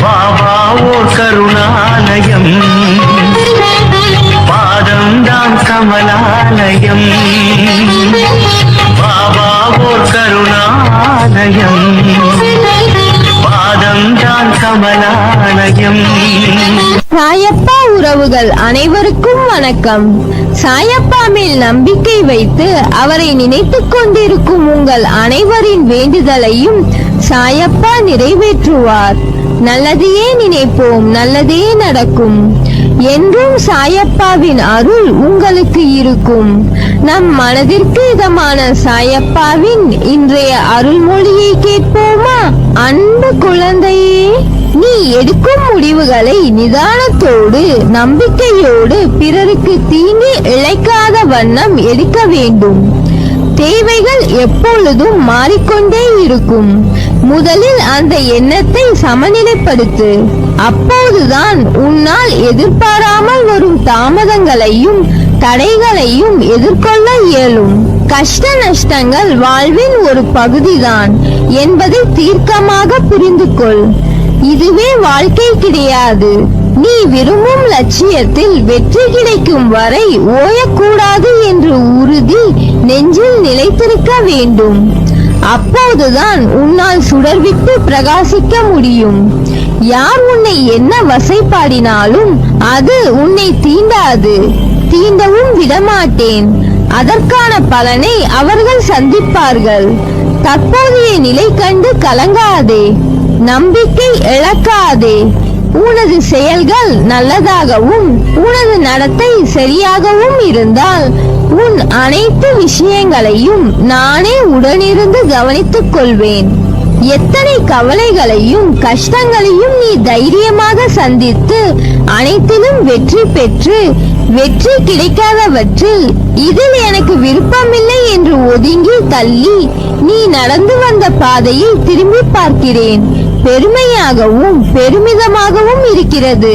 பாபா ஓர் கருணாலயம், பாதம்தான் கமலாலயம். பாபா ஓர் கருணாலயம், பாதம்தான் கமலாலயம். சாயப்பா உறவுகள் அனைவருக்கும் வணக்கம். சாயப்பா மேல் நம்பிக்கை வைத்து அவரை நினைத்துக் கொண்டிருக்கும் உங்கள் அனைவரின் வேண்டுதலையும் சாயப்பா நிறைவேற்றுவார். நல்லதையே நினைப்போம், நல்லதே நடக்கும். என்றும் சாயப்பாவின் அருள் உங்களுக்கு இருக்கும். நம் மனதிற்கு இதமான சாயப்பாவின் இன்றைய அருள்மொழியை கேட்போமா? அன்பு குழந்தையே, நீ எடுக்கும் முடிவுகளை நிதானத்தோடு நம்பிக்கையோடு பிறருக்கு தீங்கு இழைக்காத வண்ணம் எடுக்க வேண்டும். தேவைகள் எப்பொழுதும் மாறிக்கொண்டே இருக்கும். முதலில் அந்த எண்ணத்தை சமநிலைப்படுத்து. அப்போதுதான் உன்னால் எதிர்பாராமல் வரும் தாமதங்களையும் தடைகளையும் எதிர்கொள்ள இயலும். கஷ்ட நஷ்டங்கள் வாழ்வின் ஒரு பகுதிதான் என்பதை தீர்க்கமாக புரிந்து கொள். இதுவே வாழ்க்கை கிடையாது. நீ விரும்பும் லட்சியத்தில் வெற்றி கிடைக்கும் வரை ஓயக்கூடாது என்று உறுதி நெஞ்சில் நிலைத்திருக்க வேண்டும். அப்போதுதான் உன்னால் சுடர்விட்டு பிரகாசிக்க முடியும். யார் உன்னை என்ன வசைப்பாடினாலும் அது உன்னை தீண்டாது, தீண்டவும் விடமாட்டேன். அதற்கான பலனை அவர்கள் சந்திப்பார்கள். தற்போதைய நிலை கண்டு கலங்காதே, நம்பிக்கை இழக்காதே. உனது செயல்கள் நல்லதாகவும் உனது நடத்தை சரியாகவும் இருந்தால் உன் அனைத்து விஷயங்களையும் நானே உடனிருந்து கவனித்துக் கொள்வேன். எத்தனை கவலைகளையும் கஷ்டங்களையும் நீ தைரியமாக சந்தித்து அனைத்திலும் வெற்றி பெற்று வெற்றி கிடைக்காதவற்றில் இதில் எனக்கு விருப்பமில்லை என்று ஒதுங்கி தள்ளி நீ நடந்து வந்த பாதையை திரும்பி பார்க்கிறேன். பெருமையாகவும் பெருமிதமாகவும் இருக்கிறது.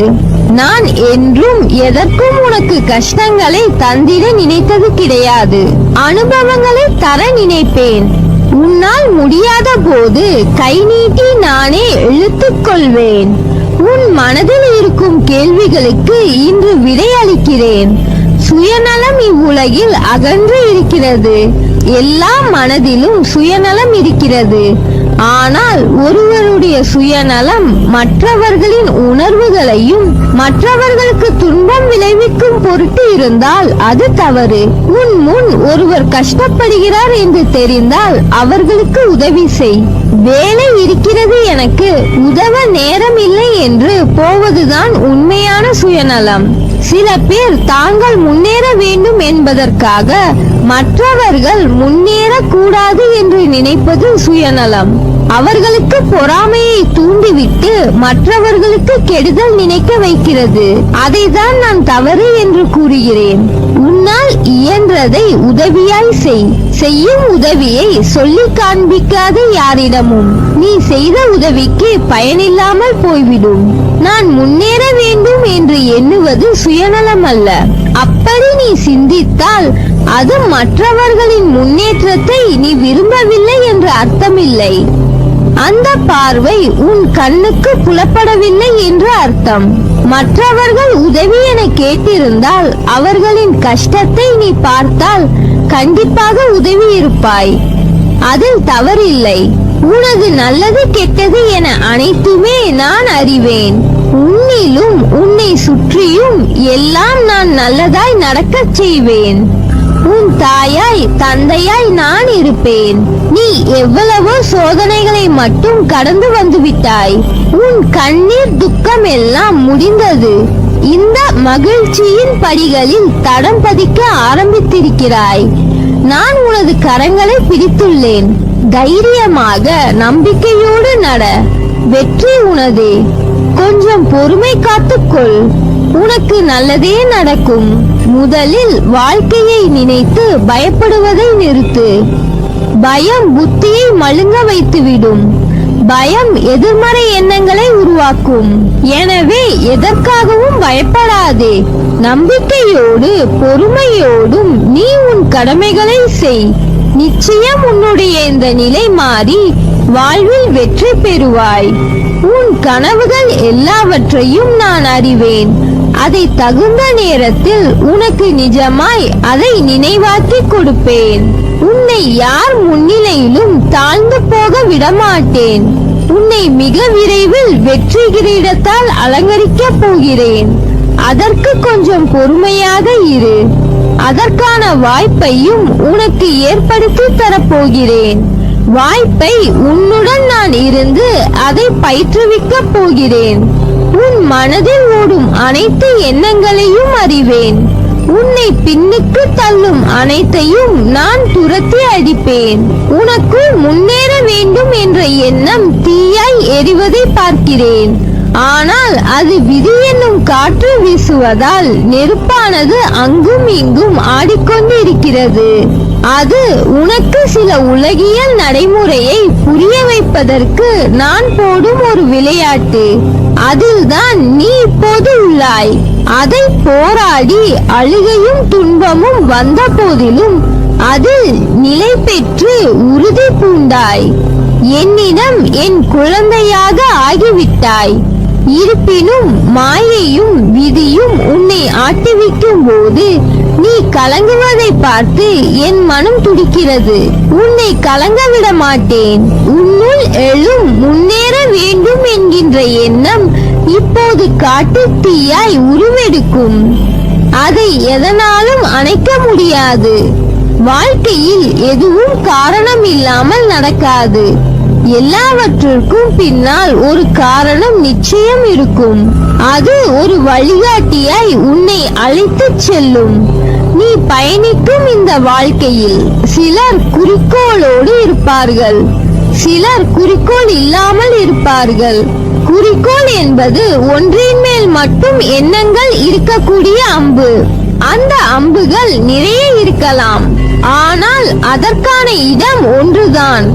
நான் என்றும் எதற்கும் உனக்கு கஷ்டங்களை தந்திட நினைத்தது கிடையாது. அனுபவங்களை தர நினைப்பேன். உன்னால் முடியாத போது கை நீட்டி நானே இழுத்துக் கொள்வேன். உன் மனதில் இருக்கும் கேள்விகளுக்கு இன்று விடை அளிக்கிறேன். சுயநலம் இவ்வுலகில் அகன்று இருக்கிறது. எல்லா மனதிலும் சுயநலம் இருக்கிறது. ஆனால் ஒருவருடைய சுயநலம் மற்றவர்களின் உணர்வுகளையும் மற்றவர்களுக்கு துன்பம் விளைவிக்கும் பொருட்டு இருந்தால் அது தவறு. உன் முன் ஒருவர் கஷ்டப்படுகிறார் என்று தெரிந்தால் அவர்களுக்கு உதவி செய். வேலை இருக்கிறது, எனக்கு உதவ நேரம் இல்லை என்று போவதுதான் உண்மையான சுயநலம். சில பேர் தாங்கள் முன்னேற வேண்டும் என்பதற்காக மற்றவர்கள் முன்னேற கூடாது என்று நினைப்பது சுயநலம். அவர்களுக்கு பொறாமையை தூண்டிவிட்டு மற்றவர்களுக்கு கெடுதல் நினைக்க வைக்கிறது. அதைதான் நான் தவறு என்று கூறுகிறேன். உன்னால் இயன்றதை உதவியாய் செய். செய்யும் உதவியை சொல்லி காண்பிக்காத யாரிடமும் நீ செய்த உதவிக்கு பயனில்லாமல் போய்விடும். நான் முன்னேற வேண்டும் என்று எண்ணுவது சுயநலம் அல்ல. அப்படி நீ சிந்தித்தால் அது மற்றவர்களின் முன்னேற்றத்தை நீ விரும்பவில்லை என்று அர்த்தமில்லை. அந்த பார்வை உன் கண்ணுக்கு புலப்படவில்லை என்று அர்த்தம். மற்றவர்கள் உதவி என கேட்டிருந்தால் அவர்களின் கஷ்டத்தை நீ பார்த்தால் கண்டிப்பாக உதவி இருப்பாய். அதில் தவறில்லை. உனது நல்லது கெட்டது என அனைத்துமே நான் அறிவேன். உன்னிலும் உன்னை சுற்றியும் எல்லாம் நான் நல்லதாய் நடக்கச் செய்வேன். உன் தாயாய் தந்தையாய் நான் இருப்பேன். நீ எவ்வளவோ சோதனைகளை மட்டும் கடந்து வந்துவிட்டாய். உன் கண்ணீர் துக்கம் எல்லாம் முடிந்தது. இந்த மகிழ்ச்சியின் படிகளில் தடம் பதிக்க ஆரம்பித்திருக்கிறாய். நான் உனது கரங்களை பிடித்துள்ளேன். தைரியமாக நம்பிக்கையோடு நட. வெற்றி உனதே. கொஞ்சம் பொறுமை காத்துக்கொள். உனக்கு நல்லதே நடக்கும். முதலில் வாழ்க்கையை நினைத்து பயப்படுவதை நிறுத்து. பயம் புத்தியை மழுங்க வைத்துவிடும். பயம் எதிர்மறை எண்ணங்களை உருவாக்கும். எனவே எதற்காகவும் பயப்படாதே. நம்பிக்கையோடு பொறுமையோடும் நீ உன் கடமைகளை செய். நிச்சயம் உன்னுடைய இந்த நிலை மாறி வாழ்வில் வெற்றி பெறுவாய். உன் கனவுகள் எல்லாவற்றையும் நான் அறிவேன். அதை தகுந்த நேரத்தில் உனக்கு நிஜமாய் அதை நினைவாக்கி கொடுப்பேன். உன்னை யார் முன்னிலையிலும் தாழ்ந்து போக விடமாட்டேன். உன்னை மிக விரைவில் வெற்றி கிரீடத்தால் அலங்கரிக்கப் போகிறேன். அதற்கு கொஞ்சம் பொறுமையாக இரு. அதற்கான வாய்ப்பையும் உனக்கு ஏற்படுத்தி தரப்போகிறேன். வாய்ப்பை உன்னுடன் நான் இருந்து அதை பயிற்றுவிக்கப் போகிறேன். உன் மனதில் ஓடும் அனைத்து எண்ணங்களையும் அறிவேன். உன்னை பின்னுக்கு தள்ளும் அனைத்தையும் நான் துரத்தி அடிப்பேன். உனக்கு முன்னேற வேண்டும் என்ற எண்ணம் தீயாய் எரிவதை பார்க்கிறேன். ஆனால் அது விதி என்னும் காற்று வீசுவதால் நெருப்பானது அங்கும் இங்கும் ஆடிக்கொண்டிருக்கிறது. அது உனக்கு சில உலகியல் நடைமுறையை புரிய வைப்பதற்கு நான் போடும் ஒரு விளையாட்டு. அதில்தான் நீ இப்போது உள்ளாய். அதை போராடி அழுகையும் துன்பமும் வந்த போதிலும் அதில் நிலை பெற்று உறுதி பூண்டாய். என்னிடம் என் குழந்தையாக ஆகிவிட்டாய். இருப்பினும் மாயையும் விதியும் உன்னை ஆட்டிவிக்கும் போது நீ கலங்குவதை பார்த்து என் மனம் துடிக்கிறது. உன்னை கலங்க விட மாட்டேன். உன்னுள் எழும் முன்னேற வேண்டும் என்கின்ற எண்ணம் இப்போது காட்டு தீயாய் உருவெடுக்கும். அதை எதனாலும் அணைக்க முடியாது. வாழ்க்கையில் எதுவும் காரணம் இல்லாமல் நடக்காது. எல்லாவற்றிற்கும் பின்னால் ஒரு காரணம் நிச்சயம் இருக்கும். அது ஒரு வழிகாட்டியாய் உன்னை அழைத்துச் செல்லும். நீ பயணிக்கும் இந்த வாழ்க்கையில் சிலர் குறிக்கோளோடு இருப்பார்கள், சிலர் குறிக்கோள் இல்லாமல் இருப்பார்கள். குறிக்கோள் என்பது ஒன்றின் மேல் மட்டும் எண்ணங்கள் இருக்கக்கூடிய அம்பு. அந்த அம்புகள் நிறைய இருக்கலாம், ஆனால் அதற்கான இடம் ஒன்றுதான்.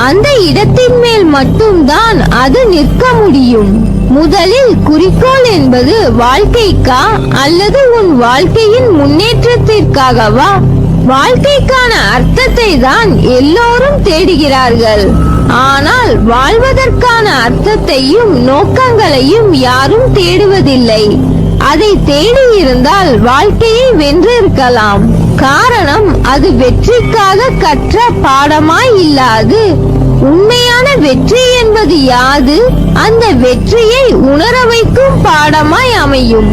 அந்த இடத்தின் மேல் மட்டும்தான் அது நிற்க முடியும். முதலில் குறிக்கோள் என்பது வாழ்க்கைக்கா அல்லது உன் வாழ்க்கையின் முன்னேற்றத்திற்காகவா? வாழ்க்கைக்கான அர்த்தத்தை தான் எல்லோரும் தேடுகிறார்கள். ஆனால் வாழ்வதற்கான அர்த்தத்தையும் நோக்கங்களையும் யாரும் தேடுவதில்லை. அதை தேடி இருந்தால் வாழ்க்கையை வென்றிருக்கலாம். காரணம், அது வெற்றிக்காக கற்ற பாடமாய் இல்லாது. உண்மையான வெற்றி என்பது யாது? அந்த வெற்றியை உணர வைக்கும் பாடமாய் அமையும்.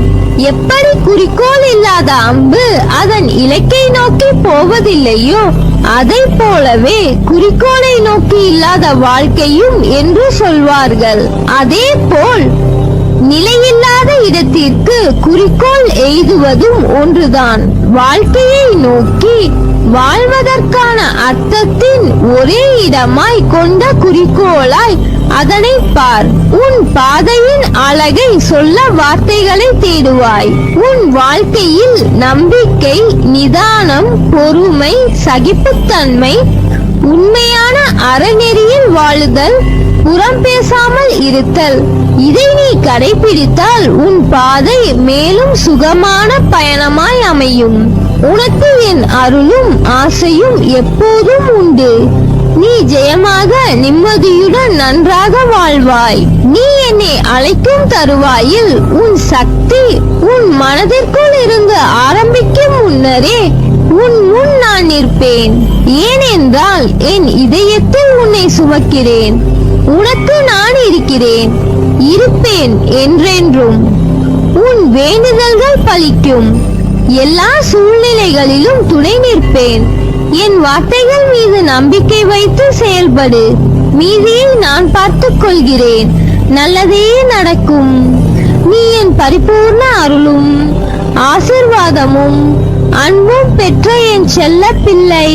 எப்படி குறிக்கோள் இல்லாத அம்பு அதன் இலக்கை நோக்கி போவதில்லையோ, அதை போலவே குறிக்கோளை நோக்கி இல்லாத வாழ்க்கையும் என்று சொல்வார்கள். அதே போல் நிலையில்லாத இடத்திற்கு குறிக்கோள் எய்துவதும் ஒன்றுதான். வாழ்க்கையை நோக்கி வாழ்வதற்கான அர்த்தத்தின் ஒரே இடமாய் கொண்ட குறிக்கோளாய் அதனை பார். உன் பாதையின் அழகை சொல்ல வார்த்தைகளை தேடுவாய். உன் வாழ்க்கையில் நம்பிக்கை, நிதானம், பொறுமை, சகிப்புத்தன்மை, உண்மையான அறநெறியில் வாழுதல், புறம் பேசாமல் இருத்தல், இதை நீ கடைபிடித்தால் உன் பாதை மேலும் சுகமான பயணமாய் அமையும். உனக்கு என் அருளும் ஆசையும் எப்போதும் உண்டு. நீ ஜெயமாக நிம்மதியுடன் நன்றாக வாழ்வாய். நீ என்னை அழைக்கும் தருவாயில் உன் சக்தி உன் மனதிற்குள் இருந்து ஆரம்பிக்கும் முன்னரே உன் முன் நான் நிற்பேன். ஏனென்றால் என் இதயத்தில் உன்னை சுமக்கிறேன். உனக்கு நான் இருக்கிறேன், இருப்பேன் என்றென்றும். உன் வேண்டுதல்கள் பலிக்கும். எல்லா சூழ்நிலைகளிலும் துணை நிற்பேன். என் வார்த்தைகள் மீது நம்பிக்கை வைத்து செயல்படு. மீதியை நான் பார்த்துக் கொள்கிறேன். நல்லதே நடக்கும். நீ என் பரிபூர்ண அருளும் ஆசிர்வாதமும் அன்பும் பெற்ற என் செல்ல பிள்ளை.